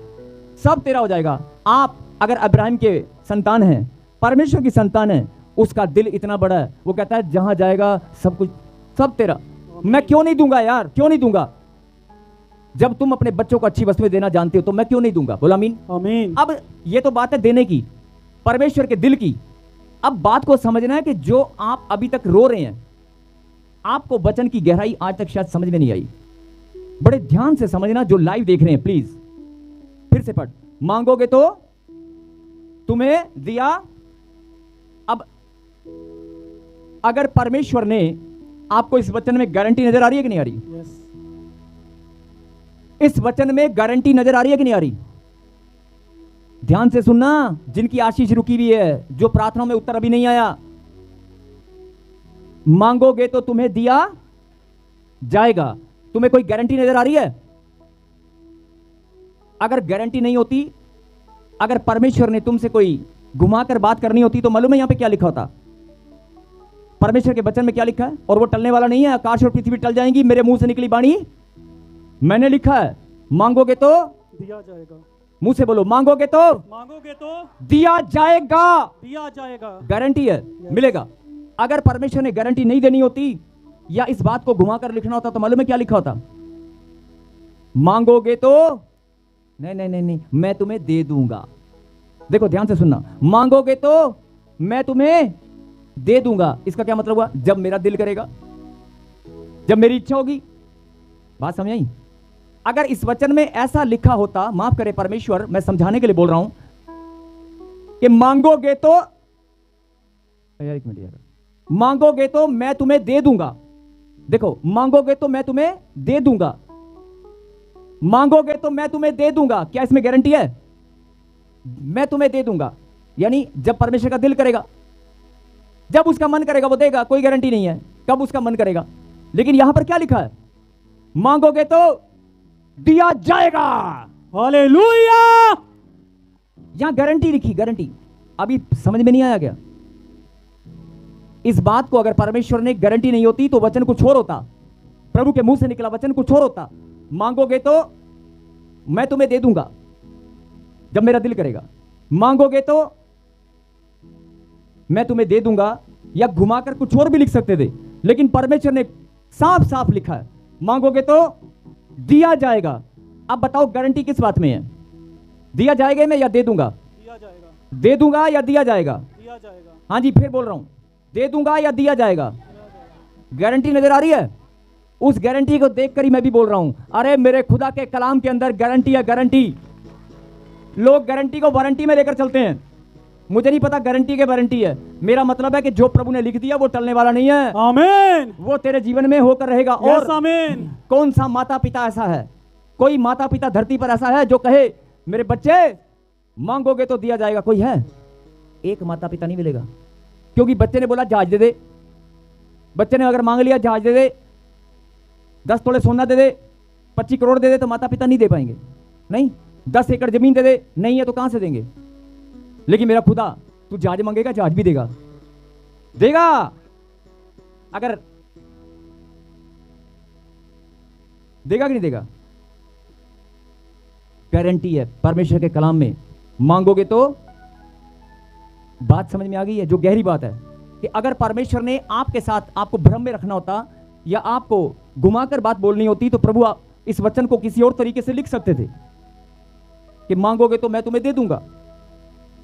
सब तेरा हो जाएगा। आप अगर अब्राहिम के संतान हैं, परमेश्वर की संतान है, उसका दिल इतना बड़ा है, वो कहता है जहां जाएगा सब कुछ, सब तेरा। मैं क्यों नहीं दूंगा यार, क्यों नहीं दूंगा? जब तुम अपने बच्चों को अच्छी वस्तुएं देना जानते हो तो मैं क्यों नहीं दूंगा? बोला आमीन। आमीन। अब ये तो बात है देने की, परमेश्वर के दिल की। अब बात को समझना है कि जो आप अभी तक रो रहे हैं, आपको वचन की गहराई आज तक शायद समझ में नहीं आई। बड़े ध्यान से समझना, जो लाइव देख रहे हैं प्लीज फिर से पढ़। मांगोगे तो तुम्हें दिया। अब अगर परमेश्वर ने आपको इस वचन में गारंटी नजर आ रही है कि नहीं आ रही? यस। इस वचन में गारंटी नजर आ रही है कि नहीं आ रही? ध्यान से सुनना, जिनकी आशीष रुकी हुई है, जो प्रार्थनाओं में उत्तर अभी नहीं आया, मांगोगे तो तुम्हें दिया जाएगा। तुम्हें कोई गारंटी नजर आ रही है? अगर गारंटी नहीं होती, अगर परमेश्वर ने तुमसे कोई घुमाकर बात करनी होती तो मालूम है यहां पे क्या लिखा होता? परमेश्वर के वचन में क्या लिखा है? और वो टलने वाला नहीं है। आकाश और पृथ्वी टल जाएंगी, मेरे मुंह से निकली वाणी मैंने लिखा है। मांगोगे तो दिया जाएगा। मुंह से बोलो, मांगोगे तो दिया जाएगा। दिया जाएगा। गारंटी है, मिलेगा। अगर परमेश्वर ने गारंटी नहीं देनी होती या इस बात को घुमाकर लिखना होता तो मालूम है क्या लिखा होता? मांगोगे तो नहीं नहीं नहीं नहीं, मैं तुम्हें दे दूंगा। देखो ध्यान से सुनना, मांगोगे तो मैं तुम्हें दे दूंगा। इसका क्या मतलब हुआ? जब मेरा दिल करेगा, जब मेरी इच्छा होगी। बात समझ आई? अगर इस वचन में ऐसा लिखा होता, माफ करे परमेश्वर, मैं समझाने के लिए बोल रहा हूं, कि मांगोगे तो, यार एक मिनट यार, मांगोगे तो मैं तुम्हें दे दूंगा। देखो, मांगोगे तो मैं तुम्हें दे दूंगा, मांगोगे तो मैं तुम्हें दे दूंगा। क्या इसमें गारंटी है? मैं तुम्हें दे दूंगा, यानी जब परमेश्वर का दिल करेगा, जब उसका मन करेगा वो देगा। कोई गारंटी नहीं है कब उसका मन करेगा। लेकिन यहां पर क्या लिखा है? मांगोगे तो दिया जाएगा। हालेलुया। यहां गारंटी लिखी, गारंटी। अभी समझ में नहीं आया क्या? इस बात को अगर परमेश्वर ने गारंटी नहीं होती तो वचन कुछ और होता, प्रभु के मुंह से निकला वचन कुछ और होता। मांगोगे तो मैं तुम्हें दे दूंगा जब मेरा दिल करेगा, मांगोगे तो मैं तुम्हें दे दूंगा, या घुमाकर कुछ और भी लिख सकते थे। लेकिन परमेश्वर ने साफ साफ लिखा है, मांगोगे तो दिया जाएगा। अब बताओ गारंटी किस बात में है? दिया जाएगा में या दे दूंगा? दिया जाएगा। दे दूंगा या दिया जाएगा? दिया जाएगा। हाँ जी, फिर बोल रहा हूं, दे दूंगा या दिया जाएगा? गारंटी नजर आ रही है? उस गारंटी को देखकर ही मैं भी बोल रहा हूं, अरे मेरे खुदा के कलाम के अंदर गारंटी है, गारंटी। लोग गारंटी को वारंटी में लेकर चलते हैं। मुझे नहीं पता गारंटी के वारंटी है। मेरा मतलब है कि जो प्रभु ने लिख दिया वो टलने वाला नहीं है। आमीन। वो तेरे जीवन में होकर रहेगा। और आमीन। कौन सा माता पिता ऐसा है, कोई माता पिता धरती पर ऐसा है जो कहे मेरे बच्चे मांगोगे तो दिया जाएगा? कोई है? एक माता पिता नहीं मिलेगा। क्योंकि बच्चे ने बोला जहाज दे दे, बच्चे ने अगर मांग लिया जहाज दे दे, 10 तोले सोना दे दे, 25 करोड़ दे दे, तो माता पिता नहीं दे पाएंगे। नहीं, 10 एकड़ जमीन दे दे, नहीं है तो कहां से देंगे? लेकिन मेरा खुदा, तू जहाज मांगेगा जहाज भी देगा, देगा। अगर देगा कि नहीं देगा? गारंटी है परमेश्वर के कलाम में। मांगोगे तो, बात समझ में आ गई है? जो गहरी बात है कि अगर परमेश्वर ने आपके साथ आपको भ्रम में रखना होता या आपको घुमाकर बात बोलनी होती तो प्रभु इस वचन को किसी और तरीके से लिख सकते थे कि मांगोगे तो मैं तुम्हें दे दूंगा।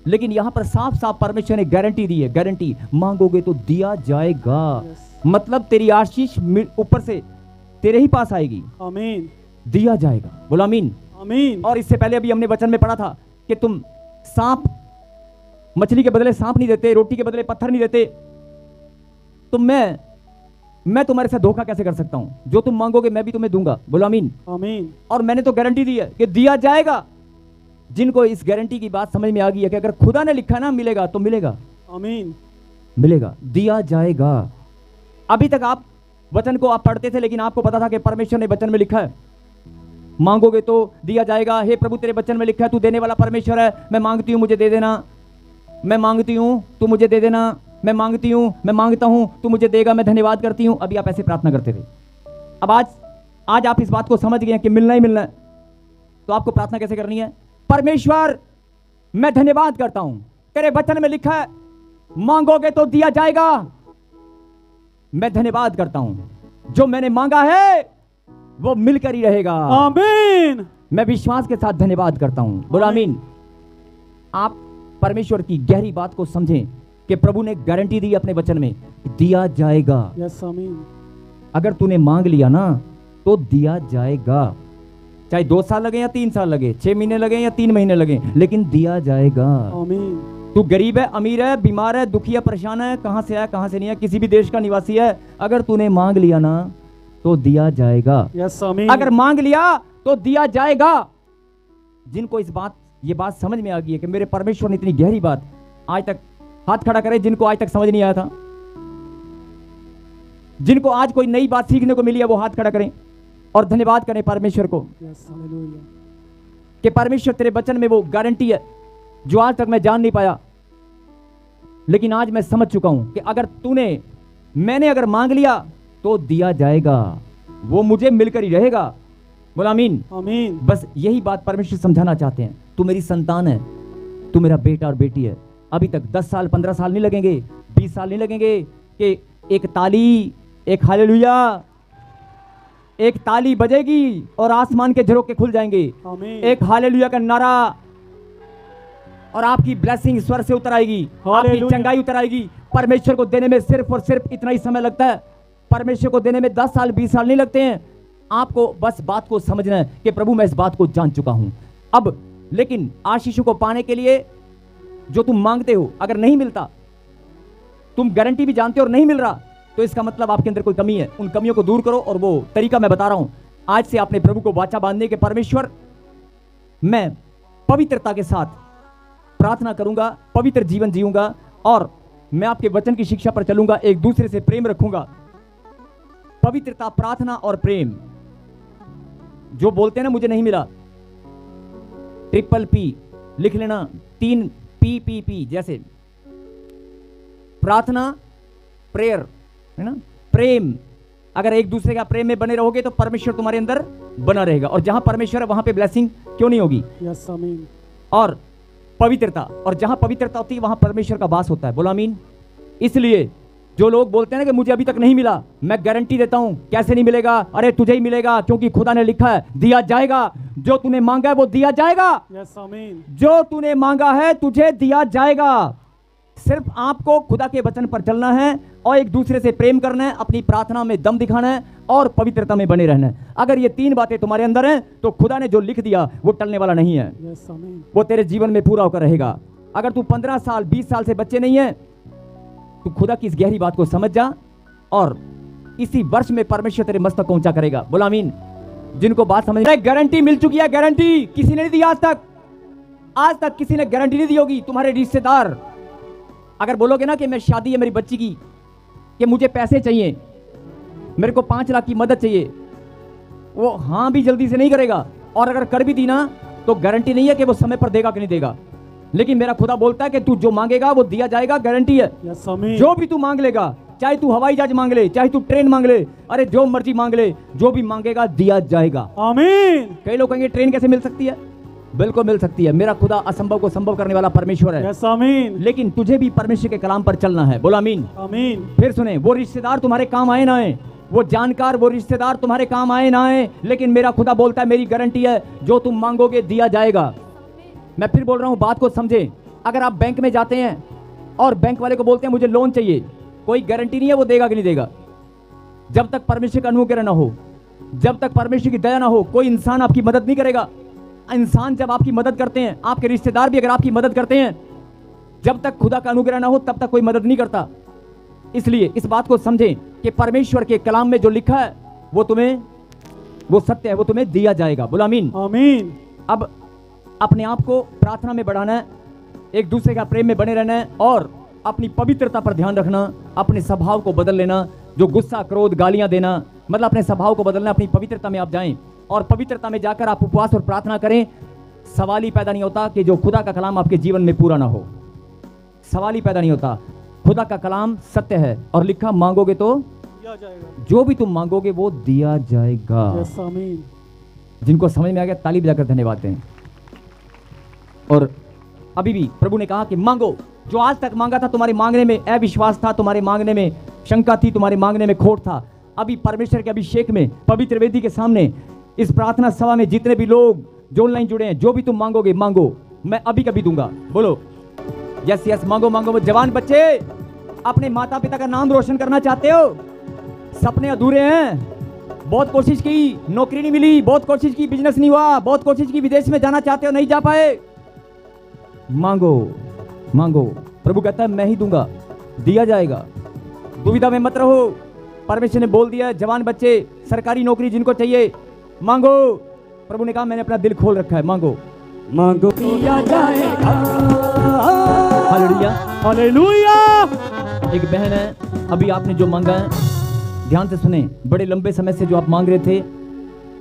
लेकिन यहां पर साफ साफ परमेश्वर ने गारंटी दी है, गारंटी, मांगोगे तो दिया जाएगा। मतलब तेरी आशीष ऊपर से तेरे ही पास आएगी। आमीन। दिया जाएगा। बोलो आमीन। आमीन। और इससे पहले अभी हमने वचन में पढ़ा था कि तुम सांप, मछली के बदले सांप नहीं देते, रोटी के बदले पत्थर नहीं देते, तो मैं तुम्हारे साथ धोखा कैसे कर सकता हूं? जो तुम मांगोगे मैं भी तुम्हें दूंगा। बोलो आमीन। आमीन। और मैंने तो गारंटी दी है कि दिया जाएगा। जिनको इस गारंटी की बात समझ में आ गई है कि अगर खुदा ने लिखा ना मिलेगा तो मिलेगा, आमीन, मिलेगा, दिया जाएगा। अभी तक आप वचन को आप पढ़ते थे, लेकिन आपको पता था कि परमेश्वर ने वचन में लिखा है मांगोगे तो दिया जाएगा। हे प्रभु तेरे वचन में लिखा है तू देने वाला परमेश्वर है, मैं मांगती हूं मुझे दे देना, मैं मांगती हूं तू मुझे दे देना, मैं मांगती हूं, मैं मांगता हूं तू मुझे देगा, मैं धन्यवाद करती हूं। अभी आप ऐसे प्रार्थना करते थे। अब आज आप इस बात को समझ गए हैं कि मिलना ही मिलना है, तो आपको प्रार्थना कैसे करनी है? परमेश्वर मैं धन्यवाद करता हूं, तेरे वचन में लिखा है मांगोगे तो दिया जाएगा। मैं धन्यवाद करता हूं जो मैंने मांगा है वो मिलकर ही रहेगा। आमीन। मैं विश्वास के साथ धन्यवाद करता हूं। बोलो आमीन। आप परमेश्वर की गहरी बात को समझें कि प्रभु ने गारंटी दी अपने वचन में, दिया जाएगा। यस आमीन। अगर तूने मांग लिया ना तो दिया जाएगा, चाहे 2 साल लगे या 3 साल लगे, 6 महीने लगे या 3 महीने लगे, लेकिन दिया जाएगा। आमीन। तू गरीब है, अमीर है, बीमार है, दुखी है, परेशान है, कहां से है कहां से नहीं है, किसी भी देश का निवासी है, अगर तूने मांग लिया ना तो दिया जाएगा। यस आमीन। अगर मांग लिया तो दिया जाएगा। जिनको ये बात समझ में आ गई है कि मेरे परमेश्वर ने इतनी गहरी बात, आज तक हाथ खड़ा करें जिनको आज तक समझ नहीं आया था, जिनको आज कोई नई बात सीखने को मिली है वो हाथ खड़ा करें और धन्यवाद करें परमेश्वर को यस हालेलुया कि परमेश्वर तेरे वचन में वो गारंटी है जो आज तक मैं जान नहीं पाया, लेकिन आज मैं समझ चुका हूं कि अगर मैंने अगर मांग लिया तो दिया जाएगा, वो मुझे मिलकर ही रहेगा। बोला आमीन। आमीन। बस यही बात परमेश्वर समझाना चाहते हैं। तू मेरी संतान है, तू मेरा बेटा और बेटी है। अभी तक 10 साल 15 साल नहीं लगेंगे, 20 साल नहीं लगेंगे कि एक ताली, एक हालेलुया, एक ताली बजेगी और आसमान के झरोखे खुल जाएंगे। आमीन। एक हालेलुया का नारा और आपकी ब्लेसिंग स्वर से उतर आएगी, आपकी हालेलुया। चंगाई उतर आएगी। परमेश्वर को देने में सिर्फ और सिर्फ इतना ही समय लगता है। परमेश्वर को देने में 10 साल 20 साल नहीं लगते हैं। आपको बस बात को समझना है कि प्रभु मैं इस बात को जान चुका हूं अब। लेकिन आशीषों को पाने के लिए जो तुम मांगते हो अगर नहीं मिलता, तुम गारंटी भी जानते हो और नहीं मिल रहा, तो इसका मतलब आपके अंदर कोई कमी है। उन कमियों को दूर करो और वो तरीका मैं बता रहा हूं। आज से आपने प्रभु को वाचा बांधने के, परमेश्वर मैं पवित्रता के साथ प्रार्थना करूंगा, पवित्र जीवन जीऊंगा और मैं आपके वचन की शिक्षा पर चलूंगा, एक दूसरे से प्रेम रखूंगा। पवित्रता, प्रार्थना और प्रेम। जो बोलते हैं ना मुझे नहीं मिला, ट्रिपल पी लिख लेना, 3 पी जैसे प्रार्थना, प्रेयर, है ना, प्रेम। अगर एक दूसरे का प्रेम में बने रहोगे तो परमेश्वर तुम्हारे अंदर बना रहेगा, और जहां परमेश्वर है वहां पे ब्लेसिंग क्यों नहीं होगी। यस आमीन। और पवित्रता, और जहां पवित्रता होती है वहां परमेश्वर का वास होता है। बोलो आमीन। इसलिए जो लोग बोलते हैं ना कि मुझे अभी तक नहीं मिला, मैं गारंटी देता हूं कैसे नहीं मिलेगा। अरे तुझे ही मिलेगा, क्योंकि खुदा ने लिखा है दिया जाएगा। जो तूने मांगा है वो दिया जाएगा। यस आमीन। जो तूने मांगा है तुझे दिया जाएगा। सिर्फ आपको खुदा के वचन पर चलना है और एक दूसरे से प्रेम करना है, अपनी प्रार्थना में दम दिखाना है और पवित्रता में बने रहना है। अगर ये 3 बातें तुम्हारे अंदर हैं तो खुदा ने जो लिख दिया वो टलने वाला नहीं है। यस आमीन। वो तेरे जीवन में पूरा होकर रहेगा। अगर तू 15 साल 20 साल से बच्चे नहीं है, तू खुदा की इस गहरी बात को समझ जा और इसी वर्ष में परमेश्वर तेरे मस्तक को ऊंचा करेगा। बोला आमीन। जिनको बात समझ गारंटी मिल चुकी है, गारंटी किसी ने नहीं दी आज तक किसी ने गारंटी नहीं दी होगी। तुम्हारे रिश्तेदार अगर बोलोगे ना कि मैं शादी है मेरी बच्ची की, कि मुझे पैसे चाहिए, मेरे को 5 लाख की मदद चाहिए, वो हाँ भी जल्दी से नहीं करेगा, और अगर कर भी दी ना तो गारंटी नहीं है कि वो समय पर देगा कि नहीं देगा। लेकिन मेरा खुदा बोलता है कि तू जो मांगेगा वो दिया जाएगा, गारंटी है। यस आमीन। जो भी तू मांग लेगा, चाहे तू हवाई जहाज मांग ले, चाहे तू ट्रेन मांग ले, अरे जो मर्जी मांग ले, जो भी मांगेगा दिया जाएगा। आमीन। कई लोग कहेंगे ट्रेन कैसे मिल सकती है? बिल्कुल मिल सकती है। मेरा खुदा असंभव को संभव करने वाला परमेश्वर है। यस आमीन। लेकिन तुझे भी परमेश्वर के कलाम पर चलना है। बोला आमीन। आमीन। फिर सुने, वो रिश्तेदार तुम्हारे काम आए ना आए, वो जानकार, वो रिश्तेदार तुम्हारे काम आए ना आए, लेकिन मेरा खुदा बोलता है मेरी गारंटी है जो तुम मांगोगे दिया जाएगा। मैं फिर बोल रहा हूं, बात को समझे। अगर आप बैंक में जाते हैं और बैंक वाले को बोलते हैं मुझे लोन चाहिए, कोई गारंटी नहीं है वो देगा कि नहीं देगा। जब तक परमेश्वर का अनुग्रह ना हो, जब तक परमेश्वर की दया ना हो, कोई इंसान आपकी मदद नहीं करेगा। इंसान जब आपकी मदद करते हैं, आपके रिश्तेदार भी अगर आपकी मदद करते हैं, जब तक खुदा का अनुग्रह ना हो तब तक कोई मदद नहीं करता। इसलिए इस बात को समझें कि परमेश्वर के कलाम में जो लिखा है वो सत्य है, वो तुम्हें दिया जाएगा। बोलो आमीन। आमीन। अब अपने आप को प्रार्थना में बढ़ाना है, एक दूसरे का प्रेम में बने रहना है और अपनी पवित्रता पर ध्यान रखना, अपने स्वभाव को बदल लेना। जो गुस्सा, क्रोध, गालियां देना, मतलब अपने स्वभाव को बदलना। अपनी पवित्रता में आप जाएं और पवित्रता में जाकर आप उपवास और प्रार्थना करें। सवाल ही पैदा नहीं होता कि जो खुदा का कलाम आपके जीवन में पूरा ना हो। सवाल ही पैदा नहीं होता। खुदा का कलाम सत्य है और लिखा, मांगोगे तो दिया जाएगा, जो भी तुम मांगोगे वो दिया जाएगा। यस आमीन। जिनको समझ में आ गया ताली बजाकर धन्यवाद दें। और अभी भी प्रभु ने कहा कि मांगो। जो आज तक मांगा था, तुम्हारे मांगने में अविश्वास था, तुम्हारे मांगने में शंका थी, तुम्हारे मांगने में खोट था, अभी परमेश्वर के अभिषेक में पवित्र वेदी के सामने इस प्रार्थना सभा में जितने भी लोग जो ऑनलाइन जुड़े हैं, जो भी तुम मांगोगे मांगो, मैं अभी कभी दूंगा। बोलो यस यस, मांगो मांगो। जवान बच्चे, अपने माता पिता का नाम रोशन करना चाहते हो? सपने अधूरे हैं, बहुत कोशिश की, नौकरी नहीं मिली, बहुत कोशिश की, बिजनेस नहीं हुआ, बहुत कोशिश की, विदेश में जाना चाहते हो, नहीं जा पाए, मांगो मांगो। प्रभु कहता है मैं ही दूंगा, दिया जाएगा। दुविधा में मत रहो। परमेश्वर ने बोल दिया, जवान बच्चे, सरकारी नौकरी जिनको चाहिए मांगो। प्रभु ने कहा मैंने अपना दिल खोल रखा है, मांगो मांगो, दिया जाएगा। Hallelujah hallelujah. एक बहन है, अभी आपने जो मांगा है, ध्यान से सुने। बड़े लंबे समय से जो आप मांग रहे थे,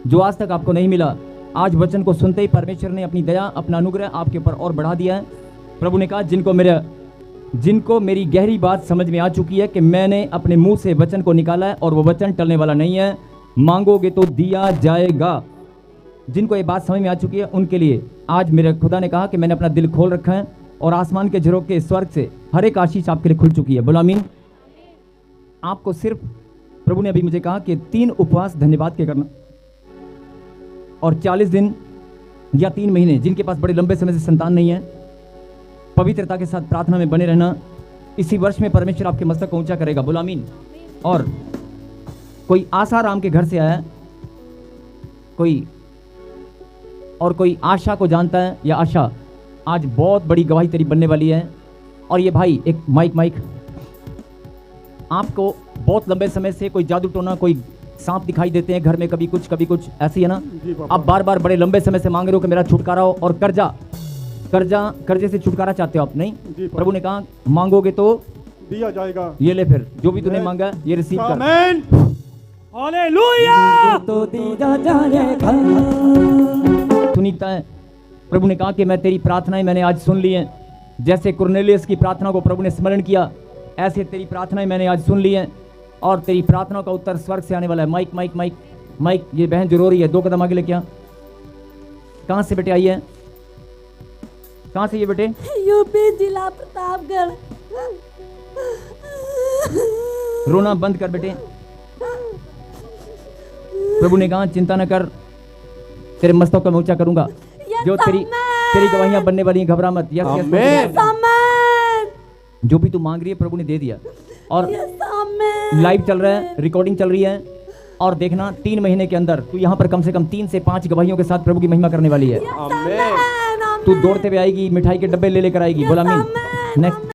जो आज तक आपको नहीं मिला, आज वचन को सुनते ही परमेश्वर ने अपनी दया, अपना अनुग्रह आपके ऊपर और बढ़ा दिया है। प्रभु ने कहा जिनको मेरी गहरी बात समझ में आ चुकी है कि मैंने अपने मुंह से वचन को निकाला है और वो वचन टलने वाला नहीं है, मांगोगे तो दिया जाएगा। जिनको ये बात समझ में आ चुकी है उनके लिए आज मेरे खुदा ने कहा कि मैंने अपना दिल खोल रखा है और आसमान के झरोखे स्वर्ग से हर एक आशीष आपके लिए खुल चुकी है। बोलो आमीन। आपको सिर्फ प्रभु ने अभी मुझे कहा कि 3 उपवास धन्यवाद के करना और 40 दिन या 3 महीने, जिनके पास बड़े लंबे समय से संतान नहीं है, पवित्रता के साथ प्रार्थना में बने रहना। इसी वर्ष में परमेश्वर आपके मस्तक को ऊंचा करेगा। बोलो आमीन। और कोई आसाराम के घर से आया है, कोई आशा को जानता है या आशा, आज बहुत बड़ी गवाही तेरी बनने वाली है। और ये भाई एक माइक आपको बहुत लंबे समय से कोई जादू टोना, कोई सांप दिखाई देते हैं घर में, कभी कुछ ऐसी है ना। आप बार बार बड़े लंबे समय से मांग रहे हो कि मेरा छुटकारा हो, और कर्जे से छुटकारा चाहते हो आप, नहीं? प्रभु ने कहा मांगोगे तो दिया जाएगा। ये ले, फिर जो भी तूने मांगा है ये रिसीव कर। आमीन। हालेलुया। तो दिया जाएगा। सुनीता है, प्रभु ने कहा कि मैं तेरी प्रार्थनाएं मैंने आज सुन ली हैं। जैसे कुरनेलियस की प्रार्थना को प्रभु ने स्मरण किया, ऐसे तेरी प्रार्थनाएं मैंने आज सुन ली हैं और तेरी प्रार्थना का उत्तर स्वर्ग से आने वाला है। Mic mic mic mic. ये बहन जो रो रही है, 2 कदम आगे लेके आ। कहाँ से बेटे आई है? कहाँ से ये बेटे? यूपी जिला प्रतापगढ़। रोना बंद कर बेटे। प्रभु ने कहा चिंता न कर, तेरे मस्तक को ऊंचा करूंगा। जो तेरी गवाहियां बनने वाली हैं, घबरा मत। यस यस, जो भी तू मांग रही है प्रभु ने दे दिया। और लाइव चल रहा है, रिकॉर्डिंग चल रही है, और देखना 3 महीने के अंदर तू यहाँ पर कम से कम 3 से 5 गवाहियों के साथ प्रभु की महिमा करने वाली है। तू दौड़ते हुए आएगी, मिठाई के डब्बे ले लेकर आएगी। बोला आमीन। नेक्स्ट।